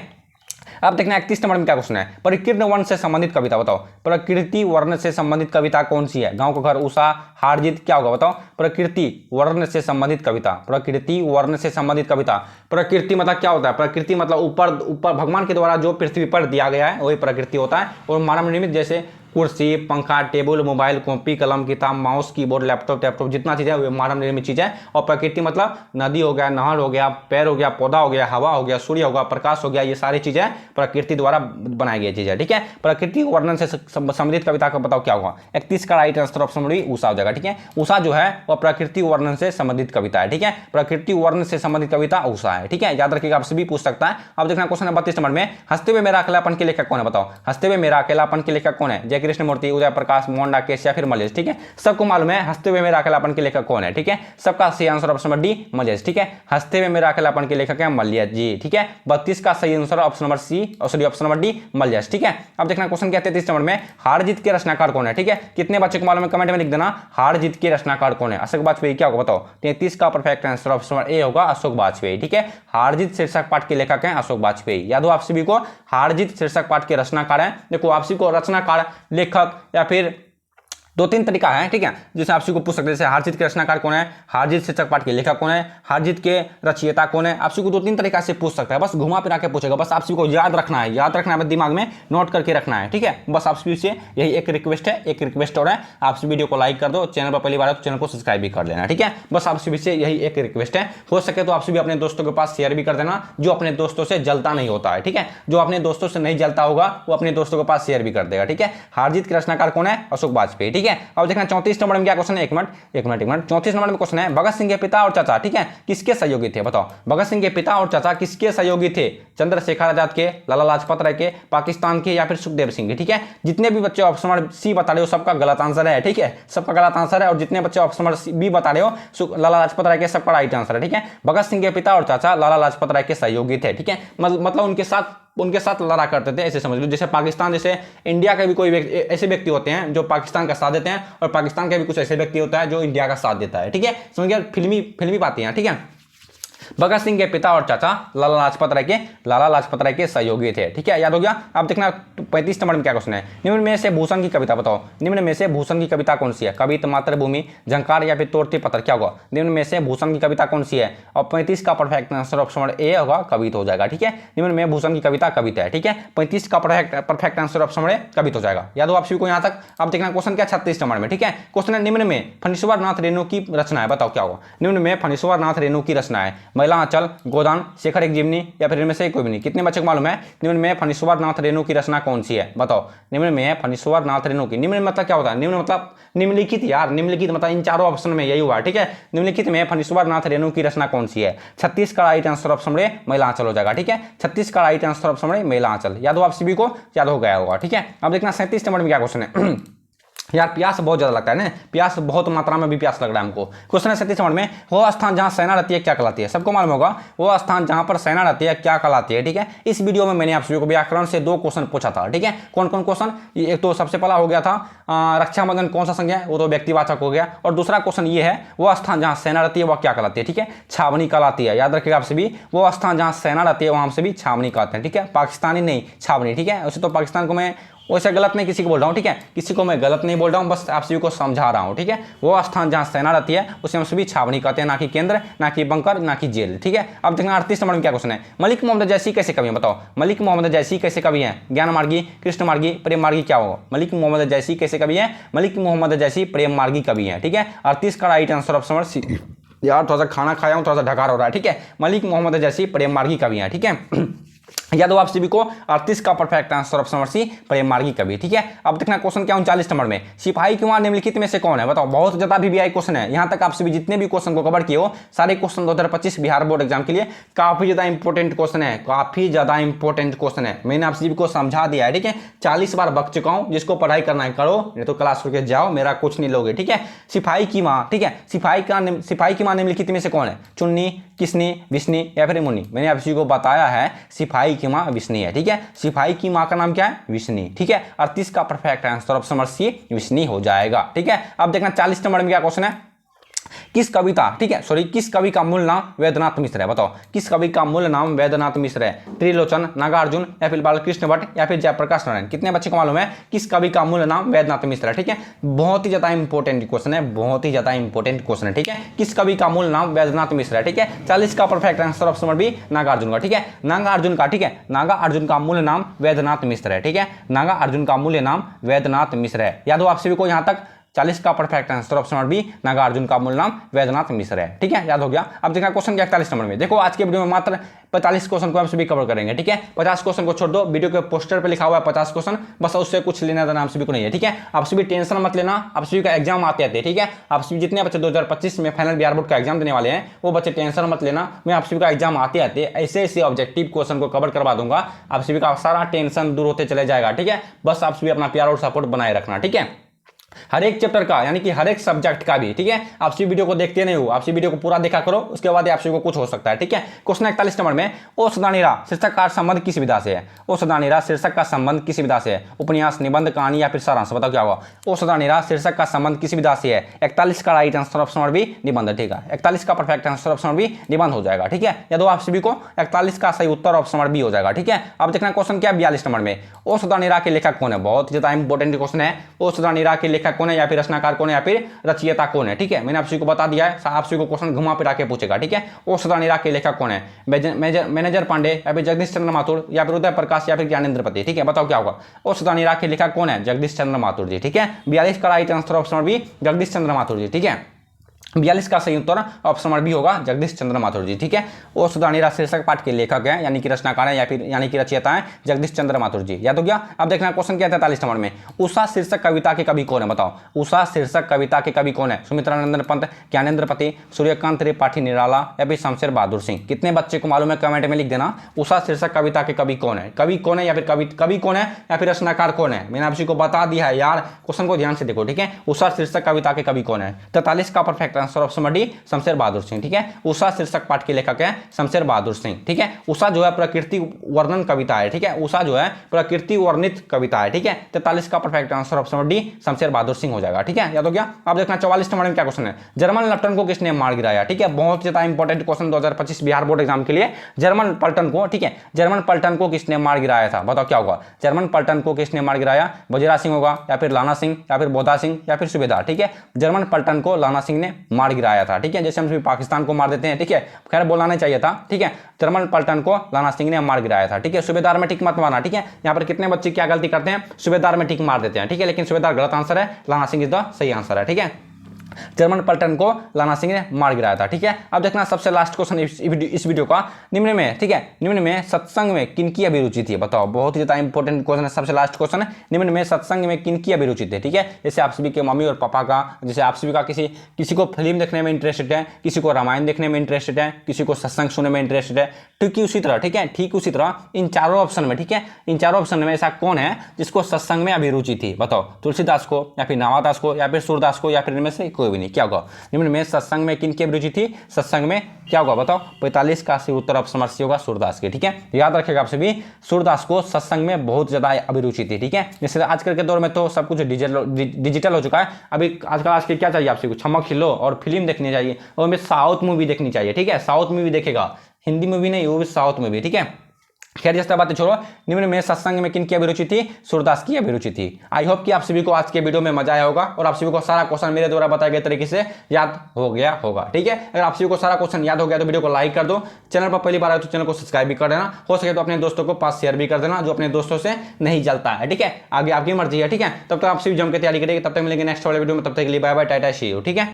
अब देखना 31 नंबर में क्या क्वेश्चन है, प्रकृति वर्ण से संबंधित कविता, बताओ। प्रकृति वर्ण से संबंधित कविता कौन सी है? गांव का घर, उषा, हार जीत, क्या होगा, बताओ। प्रकृति वर्ण से संबंधित कविता, प्रकृति वर्ण से संबंधित कविता। प्रकृति मतलब क्या होता है? प्रकृति मतलब ऊपर भगवान के द्वारा जो पृथ्वी पर दिया गया है वही प्रकृति होता है, और मानव निर्मित जैसे कुर्सी, पंखा, टेबल, मोबाइल, कॉपी, कलम, किताब, माउस, कीबोर्ड, लैपटॉप जितना चीज़ है वो मानव निर्मित चीज़ है। और प्रकृति मतलब नदी हो गया, नहर हो गया, पेड़ हो गया, पौधा हो गया, हवा हो गया, सूर्य होगा, प्रकाश हो गया, ये सारी चीज़ें प्रकृति द्वारा बनाई गई चीज़ है। ठीक है, प्रकृति वर्णन से संबंधित कविता का बताओ क्या होगा? 31 का right answer option B Usha हो जाएगा। ठीक है, उषा जो है वह प्रकृति वर्णन से संबंधित कविता है। ठीक है, प्रकृति वर्णन से संबंधित कविता उषा है। ठीक है, याद रखिएगा, आपसे भी पूछ सकता है। अब देखना क्वेश्चन 32 नंबर में, हंसते हुए मेरा अकेलापन के लेखक कौन है? बताओ, हंसते हुए मेरा अकेलापन के लेखक कौन है? जय कृष्ण मूर्ति, उदय प्रकाश, मोहन डाकेश या फिर मलेश। ठीक है, सबको मालूम है हंसते हुए मेरा अकेलापन के लेखक कौन है। ठीक है, सबका सही answer option number D Mallesh. ठीक है, हंसते हुए मेरा अकेलापन के लेखक है मलयज जी। ठीक है, 32 का सही answer option number C, sorry option number D Malayaj. ठीक है, अब देखना क्वेश्चन क्या 33 नंबर में, हार जीत के रचनाकार कौन है? ठीक है, कितने बच्चों को मालूम है कमेंट में लिख देना, हार जीत के रचनाकार कौन है? अशोक वाजपेयी। क्या होगा बताओ? 33 का परफेक्ट आंसर ऑप्शन नंबर ए होगा अशोक वाजपेयी। ठीक है, हार जीत शीर्षक पाठ के लेखक हैं अशोक वाजपेयी। याद हो आप सभी को, हार जीत शीर्षक पाठ के रचनाकार हैं। देखो आप सभी को रचनाकार, लेखक या फिर 2-3 तरीका है। ठीक है, जिसे आप को पूछ सकते हैं, जैसे हार जीत के रचनाकार कौन है, हार जीत शीर्षक पाठ के लेखक कौन है, हार जीत के रचयिता कौन है, आप को 2-3 तरीका से पूछ सकता है। बस घुमा फिरा के पूछेगा, बस आप को याद रखना है, याद रखना है, दिमाग में नोट करके रखना है। ठीक है, बस आप से यही एक रिक्वेस्ट है, एक रिक्वेस्ट और है, आप वीडियो को लाइक कर दो, चैनल पर पहली बार है तो चैनल को सब्सक्राइब भी कर लेना। ठीक है, बस आप से यही एक रिक्वेस्ट है। हो सके तो आप भी अपने दोस्तों के पास शेयर भी कर देना, जो अपने दोस्तों से जलता नहीं होता है। ठीक है, जो अपने दोस्तों से नहीं जलता होगा वो अपने दोस्तों के पास शेयर भी कर देगा। ठीक है, हार जीत के रचनाकार कौन है? अशोक वाजपेयी। ठीक है, अब देखना 34 नंबर में क्या क्वेश्चन है, एक मिनट 34 नंबर में क्वेश्चन है, भगत सिंह के पिता और चाचा, ठीक है, किसके सहयोगी थे? बताओ, भगत सिंह के पिता और चाचा किसके सहयोगी थे? चंद्रशेखर आजाद के, लाला लाजपत राय के, पाकिस्तान के या फिर सुखदेव सिंह के? ठीक है, जितने भी बच्चे ऑप्शन नंबर सी बता रहे हो सबका गलत आंसर है। ठीक है, सबका गलत आंसर है, और जितने बच्चे ऑप्शन नंबर बी बता रहे हो लाला लाजपत राय के, सबका राइट आंसर है। ठीक है, भगत सिंह के पिता और चाचा लाला लाजपत राय के सहयोगी थे। ठीक है, मतलब उनके साथ लड़ा करते थे, ऐसे समझ लो। जैसे पाकिस्तान, जैसे इंडिया के भी कोई ऐसे व्यक्ति होते हैं जो पाकिस्तान का साथ देते हैं, और पाकिस्तान के भी कुछ ऐसे व्यक्ति होता है जो इंडिया का साथ देता है। ठीक है, समझ गया, फिल्मी बातें हैं। ठीक है, भगत सिंह के पिता और चाचा लाला लाजपत राय के सहयोगी थे। ठीक है, याद हो गया। अब देखना 35 नंबर में क्या क्वेश्चन है, निम्न में से भूषण की कविता बताओ, निम्न में से भूषण की कविता कौन सी है? कवित, मातृभूमि, झंकार या फिर तोड़ते पत्थर? क्या होगा? निम्न में से भूषण की कविता कौन सी है? और 35 का परफेक्ट आंसर ऑप्शन नंबर ए होगा कवित हो जाएगा। ठीक है, निम्न में भूषण की कविता कविता है। ठीक है, 35 का perfect answer option number A कवित हो जाएगा। याद हो आप सभी को यहाँ तक। अब देखना क्वेश्चन क्या 36 नंबर में। ठीक है, क्वेश्चन है, निम्न में फणीश्वर नाथ रेणु की रचना है, बताओ क्या होगा? निम्न में फणीश्वर नाथ रेणु की रचना है, महिला आंचल, गोदान, शेखर एक जीवनी या फिर इनमें से कोई भी नहीं। कितने बच्चों को मालूम है निम्न में फणीश्वर नाथ रेणु की रचना कौन सी है? बताओ, निम्न में फणीश्वर नाथ रेणु की, निम्न मतलब क्या होता है? निम्न मतलब निम्नलिखित, यार निम्नलिखित मतलब इन चारों ऑप्शन में यही हुआ। ठीक है, निम्नलिखित में फणीश्वर नाथ रेणु की रचना कौन सी है? 36 का राइट आंसर ऑप्शन में महिला आंचल हो जाएगा। ठीक है, 36 का राइट आंसर ऑप्शन में महिला आंचल। याद हो आप सभी को, याद हो गया होगा। ठीक है, अब देखना 37 नंबर में क्या क्वेश्चन है। यार प्यास बहुत ज्यादा लगता है ना, प्यास बहुत मात्रा में भी प्यास लग रहा है हमको। क्वेश्चन है 37 नंबर में, वो स्थान जहां सेना रहती है क्या कहलाती है? सबको मालूम होगा वो स्थान जहां पर सेना रहती है क्या कहलाती है। ठीक है, इस वीडियो में मैंने आप सभी को व्याकरण से 2 क्वेश्चन पूछा था। ठीक है, कौन कौन क्वेश्चन? एक तो सबसे पहला हो गया था रक्षाबंधन कौन सा संज्ञा है, वो तो व्यक्तिवाचक हो गया। और दूसरा क्वेश्चन ये है, वो स्थान जहां सेना रहती है वह क्या कहलाती है? ठीक है, छावनी कहलाती है। याद रखिएगा आप सभी, वो स्थान जहां सेना रहती है वहां से भी छावनी कहते हैं। ठीक है, पाकिस्तानी नहीं, छावनी। ठीक है, वैसे तो पाकिस्तान को मैं वैसे गलत नहीं किसी को बोल रहा हूँ। ठीक है, किसी को मैं गलत नहीं बोल रहा हूँ, बस आप सभी को समझा रहा हूँ। ठीक है, वो स्थान जहाँ सेना रहती है उसे हम सभी छावनी कहते हैं, ना कि केंद्र, ना कि बंकर, ना कि जेल। ठीक है, अब देखना 38 नंबर में क्या क्वेश्चन है, मलिक मोहम्मद जैसी कैसे कवि है? बताओ, मलिक मोहम्मद जैसी कैसे कवि है? ज्ञान मार्गी, कृष्ण मार्गी, प्रेम मार्गी? क्या होगा? मलिक मोहम्मद जैसी कैसे कवि है? मलिक मोहम्मद जैसी प्रेम मार्गी कवि है। ठीक है, 38 का right answer option number C. यार थोड़ा सा खाना खाया हूँ, थोड़ा सा ढकार हो रहा है। ठीक है, मलिक मोहम्मद जैसी प्रेम मार्गी कवि है। ठीक है, याद हो आप सभी को, 38 का perfect answer option number C प्रेम मार्गी कवि। ठीक है, अब देखना क्वेश्चन क्या 39 नंबर में, सिपाही कुमार निम्नलिखित में से कौन है? बताओ, बहुत ज्यादा वीवीआई क्वेश्चन है। यहाँ तक आप सभी जितने भी क्वेश्चन को कवर किए हो सारे क्वेश्चन 2025 बिहार बोर्ड एग्जाम के लिए काफी ज्यादा इंपॉर्टेंट क्वेश्चन है, काफी ज्यादा इंपॉर्टेंट क्वेश्चन है। मैंने आप सभी को समझा दिया है। ठीक है, 40 बार बक चुका हूँ, जिसको पढ़ाई करना है करो, नहीं तो क्लास करके जाओ, मेरा कुछ नहीं लोगे। ठीक है, सिपाही की माँ, ठीक है, सिपाही की माँ निम्नलिखित में से कौन है? चुन्नी, किसनी, विष्णी या फिर मुन्नी? मैंने आप सभी को बताया है सिपाही की माँ विष्णी है। ठीक है, सिपाही की माँ का नाम क्या है? विष्णी। ठीक है, 38 का perfect answer option number C विष्णी हो जाएगा। ठीक है, अब देखना 40 नंबर में क्या क्वेश्चन है, किस कविता, ठीक है, सॉरी, किस कवि का मूल नाम वैद्यनाथ मिश्र है? बताओ, किस कवि का मूल नाम वैद्यनाथ मिश्र है? त्रिलोचन, नागार्जुन, या फिर बालकृष्ण भट्ट, या फिर जयप्रकाश नारायण? कितने बच्चे को मालूम है किस कवि का मूल नाम वैद्यनाथ मिश्र है? ठीक है, बहुत ही ज्यादा इंपॉर्टेंट क्वेश्चन है, बहुत ही ज्यादा इंपॉर्टेंट क्वेश्चन है। ठीक है, किस कवि का मूल नाम वैद्यनाथ मिश्र है? ठीक है, 40 का perfect answer option number B Nagarjuna का। ठीक है, नागार्जुन का, ठीक है, नागार्जुन का मूल नाम वैद्यनाथ मिश्र है। ठीक है, नागार्जुन का मूल नाम वैद्यनाथ मिश्र है। याद हो आप सभी को यहां तक? 40 का perfect answer option number B Nagarjuna का मूल नाम वैद्यनाथ मिश्र है। ठीक है, याद हो गया। अब देखना क्वेश्चन क्या 41 नंबर में। देखो आज के वीडियो में मात्र 45 क्वेश्चन को हम सभी कवर करेंगे। ठीक है, 50 क्वेश्चन को छोड़ दो, वीडियो के पोस्टर पे लिखा हुआ है 50 क्वेश्चन, बस उससे कुछ लेना देना हम सभी को नहीं है। ठीक है, आप सभी टेंशन मत लेना, आप सभी का एग्जाम आते आते। ठीक है, आप सभी जितने बच्चे 2025 में फाइनल बिहार बोर्ड का एग्जाम देने वाले हैं वो बच्चे टेंशन मत लेना, मैं आप सभी का एग्जाम आते आते ऐसे ऐसे ऑब्जेक्टिव क्वेश्चन को कवर करवा दूंगा, आप सभी का सारा टेंशन दूर होते चले जाएगा। ठीक है, बस आप सभी अपना प्यार और सपोर्ट बनाए रखना। ठीक है, हर एक चैप्टर का यानी कि हर एक सब्जेक्ट का भी। ठीक है, आप सभी वीडियो को देखते नहीं हो, आप सभी वीडियो को पूरा देखा करो, उसके बाद आप सभी को कुछ हो सकता है। ठीक है, क्वेश्चन 41 नंबर में, ओ सदानीरा शीर्षक का संबंध किस विधा से है? ओ सदानीरा शीर्षक का संबंध किस विधा से है? उपन्यास, निबंध, कहानी या फिर सारांश? बताओ क्या होगा? ओ सदानीरा शीर्षक का संबंध किस विधा से है? 41 का right answer option number B निबंध। ठीक है, 41 का perfect answer option number B निबंध हो जाएगा। ठीक है, या तो आप सभी को 41 का सही उत्तर ऑप्शन नंबर बी हो जाएगा। ठीक है, अब देखना क्वेश्चन क्या 42 नंबर में, ओ सदानीरा के लेखक कौन है? बहुत ज्यादा इंपॉर्टेंट क्वेश्चन है। ओ सदानीरा के लेखक कौन है, या फिर रचनाकार कौन है, या फिर रचयिता कौन है? ठीक है, मैंने आप सभी को बता दिया है, आप सभी को क्वेश्चन घुमा फिरा के पूछेगा। ठीक है, ओ सदानीरा के लेखक कौन है? मैनेजर पांडे, या फिर जगदीश चंद्र माथुर, या फिर उदय प्रकाश, या फिर ज्ञानेंद्र पति? ठीक है, बताओ क्या होगा? ओ सदानीरा के लेखक कौन है? जगदीश चंद्र माथुर जी। ठीक है, 42 का right answer option B Jagdish Chandra Mathur ji. ठीक है, 42 का सही उत्तर ऑप्शन नंबर बी होगा जगदीश चंद्र माथुर जी। ठीक है, ओ सदानीरा शीर्षक पाठ के लेखक हैं, यानी कि रचनाकार हैं, या फिर यानी कि रचयिता हैं जगदीश चंद्र माथुर जी। याद हो गया। अब देखना क्वेश्चन क्या है 43 नंबर में, उषा शीर्षक कविता के कवि कौन है? बताओ, उषा शीर्षक कविता के कवि कौन है? सुमित्रानंदन पंत, ज्ञानेंद्र पति, सूर्यकांत त्रिपाठी निराला, या फिर शमशेर बहादुर सिंह? कितने बच्चे को मालूम है कमेंट में लिख देना, उषा शीर्षक कविता के कवि कौन है? कवि कौन है, या फिर कवि कौन है, या फिर रचनाकार कौन है? मैंने आपको बता दिया है यार, क्वेश्चन को ध्यान से देखो। ठीक है, उषा शीर्षक कविता के कवि कौन है? 43 का perfect answer option number D Shamsher Bahadur Singh. ठीक है, उषा शीर्षक पाठ के लेखक है शमशेर बहादुर सिंह। ठीक है, उषा जो है प्रकृति वर्णन कविता है। ठीक है, उषा जो है प्रकृति वर्णित कविता है। ठीक है, 43 का perfect answer option number D Shamsher Bahadur Singh हो जाएगा। ठीक है, याद हो गया। अब देखना 44 नंबर में क्या क्वेश्चन है, जर्मन लप्टन को किसने मार गिराया? ठीक है, बहुत ज्यादा important question 2025 Bihar board exam के लिए, जर्मन पलटन को। ठीक है, जर्मन पलटन को किसने मार गिराया था? बताओ क्या होगा? जर्मन पलटन को किसने मार गिराया? वजीरा सिंह होगा, या फिर लाना सिंह, या फिर बोधा सिंह, या फिर सुबेदार? ठीक है, जर्मन पलटन को लाना सिंह ने मार गिराया था। ठीक है, जैसे हम पाकिस्तान को मार देते हैं। ठीक है, खैर बोलना नहीं चाहिए था। ठीक है, जर्मन पलटन को लाना सिंह ने मार गिराया था। ठीक है, सूबेदार में टिक मत मारना। ठीक है, यहाँ पर कितने बच्चे क्या गलती करते हैं, सूबेदार में टिक मार देते हैं। ठीक है, लेकिन सूबेदार गलत आंसर है, लाना सिंह इज द सही आंसर है। ठीक है, जर्मन पलटन को लाना सिंह ने मार गिराया था। ठीक है, अब देखना सबसे लास्ट क्वेश्चन इस वीडियो का, निम्न में, ठीक है, निम्न में सत्संग में किनकी अभिरुचि थी? बताओ, बहुत ही ज्यादा इंपॉर्टेंट क्वेश्चन है, सबसे लास्ट क्वेश्चन है, निम्न में सत्संग में किनकी अभिरुचि थी? ठीक है, जैसे आप सभी के मम्मी और पापा का, जैसे आप सभी का किसी को फिल्म देखने में इंटरेस्टेड है, किसी को रामायण देखने में इंटरेस्टेड है, किसी को सत्संग सुनने में इंटरेस्टेड है, ठीक उसी तरह, ठीक है, ठीक उसी तरह इन चारों ऑप्शन में, ठीक है, इन चारों ऑप्शन में ऐसा कौन है जिसको सत्संग में अभिरुचि थी? बताओ, तुलसीदास को, या फिर नावादास को, या फिर सूरदास को, या फिर इनमें से कोई भी नहीं। क्या होगा? निम्न में सत्संग में किनकी अभिरुचि थी? सत्संग में क्या होगा? बताओ, 45 का सही उत्तर ऑप्शन नंबर सी होगा सूरदास की। ठीक है, याद रखिएगा आप सभी, सूरदास को सत्संग में बहुत ज्यादा अभिरुचि थी। ठीक है, जैसे आजकल के दौर में तो सब कुछ डिजिटल हो चुका है, अभी आज के क्या चाहिए आपसे? छमक खिलो और फिल्म देखनी चाहिए, और में साउथ मूवी देखनी चाहिए। ठीक है, साउथ मूवी देखेगा, हिंदी मूवी नहीं, वो भी साउथ मूवी। ठीक है, खैर जैसे बातें छोड़ो, निम्न में सत्संग में किनकी अभिरुचि थी? सूरदास की अभिरुचि थी। आई होप कि आप सभी को आज के वीडियो में मजा आया होगा, और आप सभी को सारा क्वेश्चन मेरे द्वारा बताए गए तरीके से याद हो गया होगा। ठीक है, अगर आप सभी को सारा क्वेश्चन याद हो गया तो वीडियो को लाइक कर दो, चैनल पर पहली बार आए तो चैनल को सब्सक्राइब भी कर देना, हो सके तो अपने दोस्तों को पास शेयर भी कर देना जो अपने दोस्तों से नहीं जलता है। ठीक है, आगे आपकी मर्जी है। ठीक है, तब तक आप सभी जम के तैयारी करेंगे, तब तक मिलेंगे नेक्स्ट वाले वीडियो में, तब तक के लिए bye bye, tata see you. ठीक है।